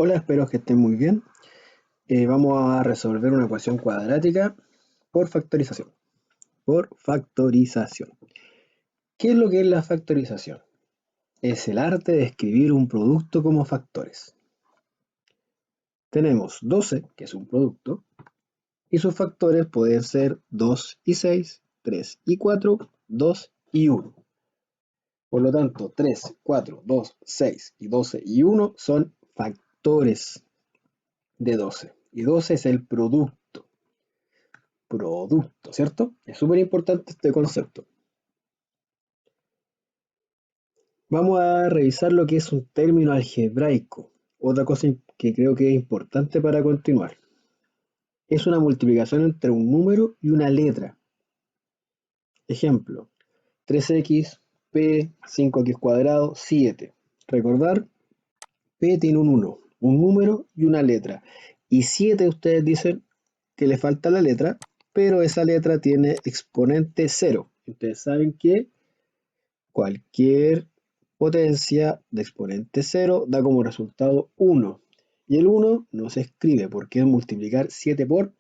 Hola, espero que estén muy bien. Vamos a resolver una ecuación cuadrática por factorización. ¿Qué es lo que es la factorización? Es el arte de escribir un producto como factores. Tenemos 12, que es un producto, y sus factores pueden ser 2 y 6, 3 y 4, 2 y 1. Por lo tanto, 3, 4, 2, 6 y 12 y 1 son factores de 12. Y 12 es el producto, ¿cierto? Es súper importante este concepto. Vamos a revisar lo que es un término algebraico. Otra cosa que creo que es importante para continuar. Es una multiplicación entre un número y una letra. Ejemplo, 3x, p, 5x cuadrado, 7. Recordar, p tiene un 1, un número y una letra. Y 7 ustedes dicen que le falta la letra, pero esa letra tiene exponente 0. Ustedes saben que cualquier potencia de exponente 0 da como resultado 1. Y el 1 no se escribe porque es multiplicar 7 por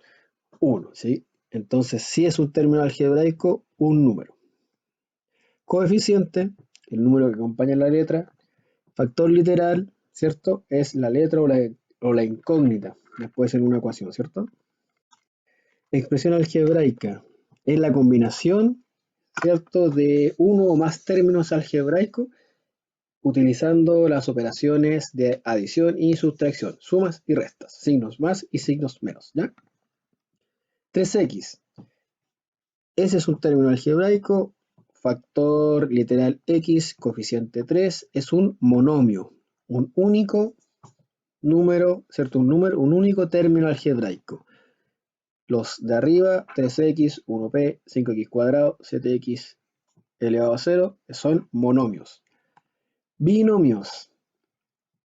1, ¿sí? Entonces, si es un término algebraico, un número. Coeficiente, el número que acompaña la letra. Factor literal, ¿cierto? Es la letra o la incógnita. Después en una ecuación, ¿cierto? Expresión algebraica es la combinación, ¿cierto?, de uno o más términos algebraicos utilizando las operaciones de adición y sustracción, sumas y restas, signos más y signos menos, ¿ya? 3x, ese es un término algebraico, factor literal x, coeficiente 3, es un monomio, un único número, ¿cierto? Un único término algebraico. Los de arriba, 3x, 1p, 5x cuadrado, 7x elevado a 0, son monomios. Binomios.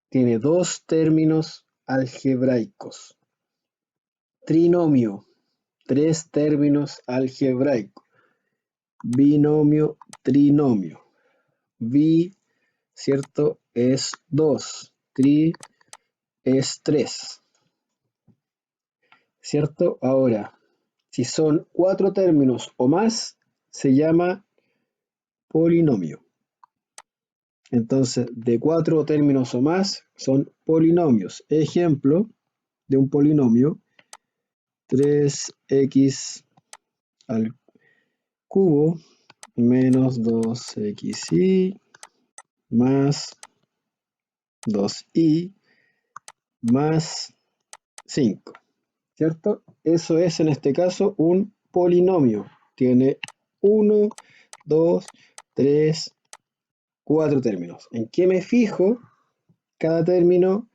Tiene dos términos algebraicos. Trinomio, tres términos algebraicos. Binomio, trinomio. Bi, ¿cierto? Es 2. Tri es 3. ¿Cierto? Ahora, si son 4 términos o más, se llama polinomio. Entonces, de 4 términos o más son polinomios. Ejemplo de un polinomio: 3x al cubo menos 2xy más 2y más 5, ¿cierto? Eso es en este caso un polinomio. Tiene 1, 2, 3, 4 términos. ¿En qué me fijo? Cada término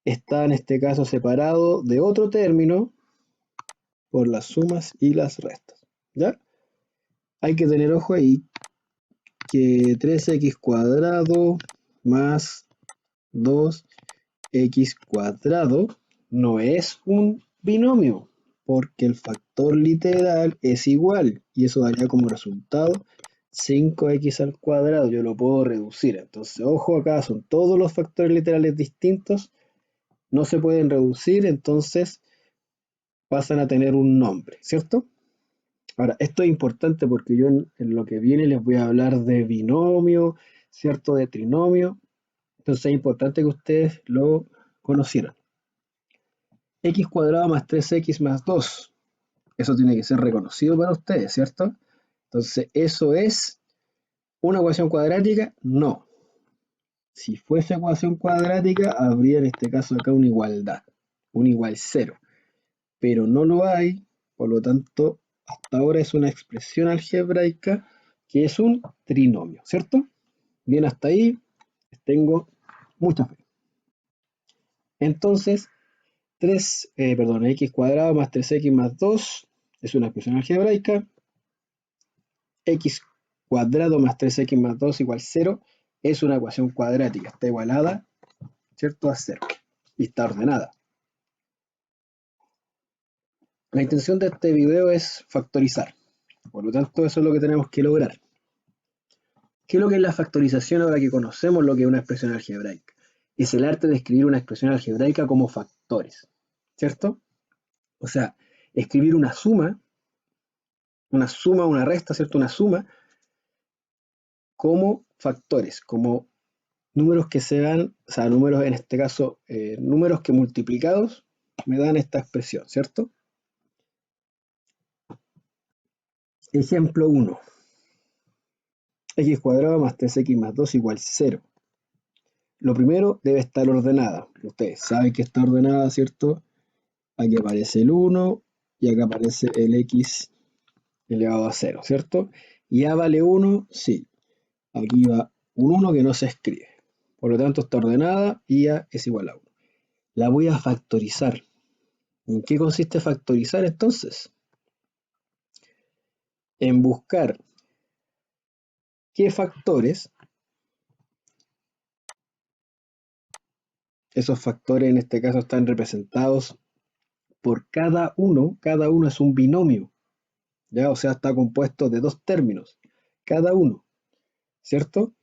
está en este caso separado de otro término por las sumas y las restas, ¿ya? Hay que tener ojo ahí que 3x cuadrado más 2x cuadrado no es un binomio, porque el factor literal es igual, y eso daría como resultado 5x al cuadrado. Yo lo puedo reducir, entonces ojo acá, son todos los factores literales distintos, no se pueden reducir, entonces pasan a tener un nombre, ¿cierto? Ahora, esto es importante porque yo en lo que viene les voy a hablar de binomio, ¿cierto? De trinomio. Entonces es importante que ustedes lo conocieran. X cuadrado más 3x más 2. Eso tiene que ser reconocido para ustedes, ¿cierto? Entonces, ¿eso es una ecuación cuadrática? No. Si fuese ecuación cuadrática, habría en este caso acá una igualdad, un igual 0. Pero no lo hay, por lo tanto, hasta ahora es una expresión algebraica que es un trinomio, ¿cierto? Bien, hasta ahí tengo mucha fe. Entonces, x cuadrado más 3x más 2 es una expresión algebraica. X cuadrado más 3x más 2 igual 0 es una ecuación cuadrática. Está igualada, ¿cierto?, a 0. Y está ordenada. La intención de este video es factorizar. Por lo tanto, eso es lo que tenemos que lograr. ¿Qué es lo que es la factorización ahora que conocemos lo que es una expresión algebraica? es el arte de escribir una expresión algebraica como factores, ¿cierto? O sea, escribir una resta, ¿cierto? Una suma como factores, como números que se dan, o sea, números en este caso, números que multiplicados me dan esta expresión, ¿cierto? Ejemplo 1. X cuadrado más 3x más 2 igual 0. Lo primero debe estar ordenada. Ustedes saben que está ordenada, ¿cierto? Aquí aparece el 1 y acá aparece el x elevado a 0, ¿cierto? Y A vale 1, sí. Aquí va un 1 que no se escribe. Por lo tanto está ordenada y A es igual a 1. La voy a factorizar. ¿En qué consiste factorizar entonces? En buscar qué factores, esos factores en este caso están representados por cada uno es un binomio, ¿ya? O sea, está compuesto de dos términos, cada uno, ¿cierto?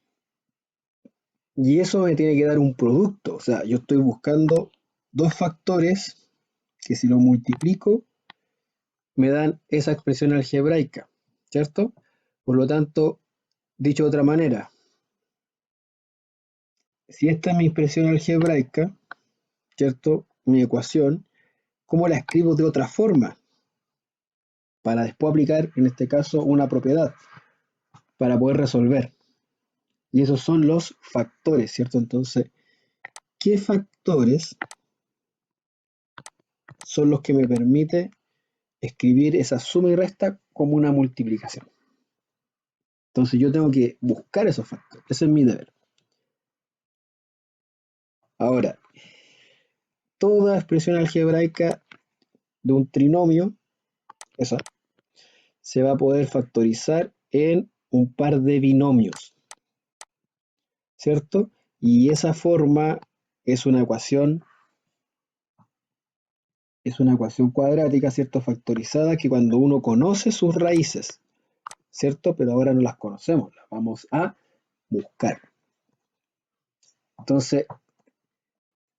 Y eso me tiene que dar un producto, o sea, yo estoy buscando dos factores que si lo multiplico me dan esa expresión algebraica, ¿cierto? Por lo tanto, dicho de otra manera, si esta es mi expresión algebraica, ¿cierto? Mi ecuación, ¿cómo la escribo de otra forma? Para después aplicar, en este caso, una propiedad, para poder resolver. Y esos son los factores, ¿cierto? Entonces, ¿qué factores son los que me permite escribir esa suma y resta como una multiplicación? Entonces yo tengo que buscar esos factores, ese es mi deber. Ahora, toda expresión algebraica de un trinomio, esa, se va a poder factorizar en un par de binomios, ¿cierto? Y esa forma es una ecuación cuadrática, ¿cierto? Factorizada, que cuando uno conoce sus raíces, ¿cierto? Pero ahora no las conocemos, las vamos a buscar. Entonces,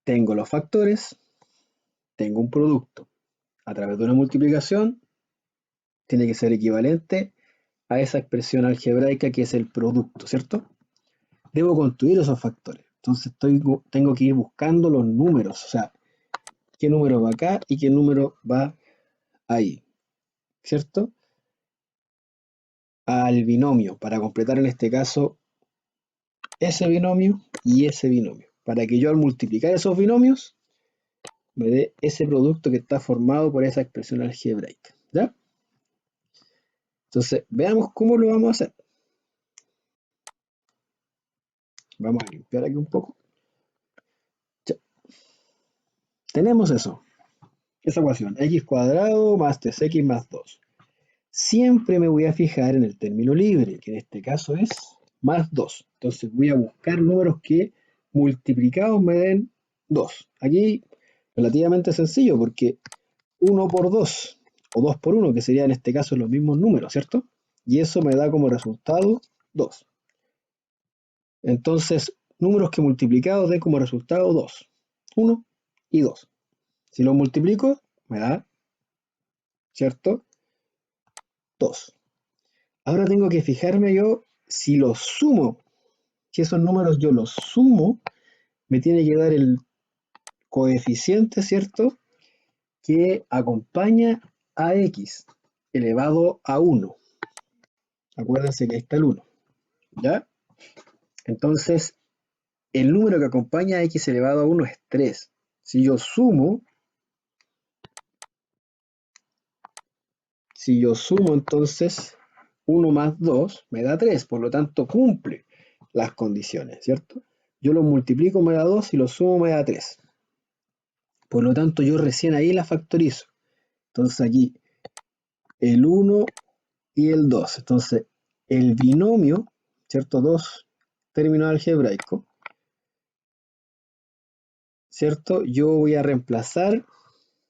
tengo los factores, tengo un producto. A través de una multiplicación, tiene que ser equivalente a esa expresión algebraica que es el producto, ¿cierto? Debo construir esos factores. Entonces, tengo que ir buscando los números, o sea, qué número va acá y qué número va ahí, ¿cierto? Al binomio, para completar en este caso ese binomio y ese binomio, para que yo al multiplicar esos binomios me dé ese producto que está formado por esa expresión algebraica, ¿ya? Entonces, veamos cómo lo vamos a hacer. Vamos a limpiar aquí un poco. Ya. Tenemos eso, esa ecuación, x cuadrado más 3x más 2. Siempre me voy a fijar en el término libre, que en este caso es más 2. Entonces voy a buscar números que multiplicados me den 2. Aquí relativamente sencillo porque 1 por 2 o 2 por 1, que sería en este caso los mismos números, ¿cierto? Y eso me da como resultado 2. Entonces, números que multiplicados den como resultado 2. 1 y 2. Si los multiplico, me da, ¿cierto? 2. Ahora tengo que fijarme yo si los sumo. Si esos números yo los sumo, me tiene que dar el coeficiente, ¿cierto? Que acompaña a x elevado a 1. Acuérdense que ahí está el 1, ¿ya? Entonces, el número que acompaña a x elevado a 1 es 3. Si yo sumo entonces 1 más 2 me da 3, por lo tanto cumple las condiciones, ¿cierto? Yo lo multiplico, me da 2 y lo sumo me da 3. Por lo tanto, yo recién ahí la factorizo. Entonces aquí el 1 y el 2. Entonces, el binomio, ¿cierto? Dos términos algebraicos, ¿cierto? Yo voy a reemplazar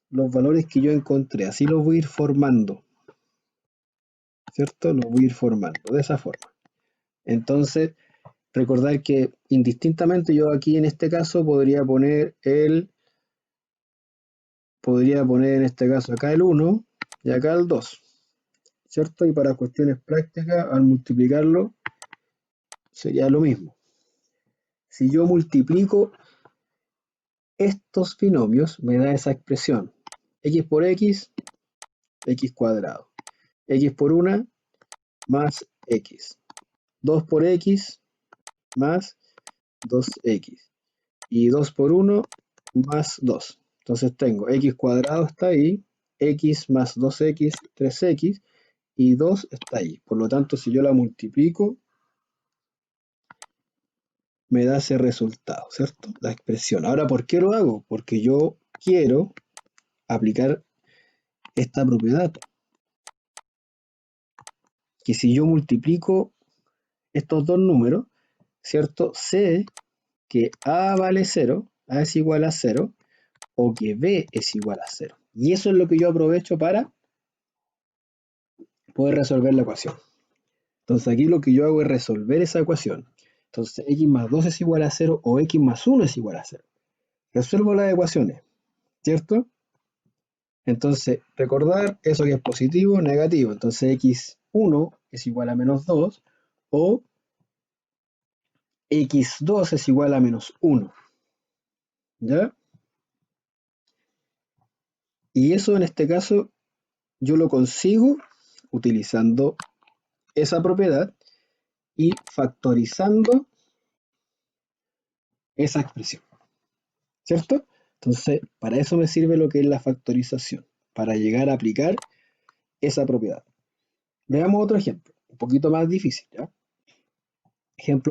los valores que yo encontré. Así los voy a ir formando, ¿cierto? Los voy a ir formando de esa forma. Entonces, Recordar que indistintamente yo aquí en este caso podría poner en este caso acá el 1 y acá el 2, ¿cierto? Y para cuestiones prácticas, al multiplicarlo sería lo mismo. Si yo multiplico estos binomios, me da esa expresión. X por X, X cuadrado. X por 1 más X. 2 por X más 2X. Y 2 por 1 más 2. Entonces tengo X cuadrado está ahí, X más 2X, 3X, y 2 está ahí. Por lo tanto, si yo la multiplico, me da ese resultado, ¿cierto? La expresión. Ahora, ¿por qué lo hago? Porque yo quiero aplicar esta propiedad. Que si yo multiplico estos dos números, ¿cierto? Sé que A vale 0, A es igual a 0, o que B es igual a 0. Y eso es lo que yo aprovecho para poder resolver la ecuación. Entonces aquí lo que yo hago es resolver esa ecuación. Entonces x más 2 es igual a 0 o x más 1 es igual a 0. Resuelvo las ecuaciones, ¿cierto? Entonces, recordar eso que es positivo, negativo. Entonces x1 es igual a menos 2 o x2 es igual a menos 1. ¿Ya? Y eso en este caso yo lo consigo utilizando esa propiedad y factorizando esa expresión, ¿cierto? Entonces, para eso me sirve lo que es la factorización, para llegar a aplicar esa propiedad. Veamos otro ejemplo, un poquito más difícil, ¿ya? Ejemplo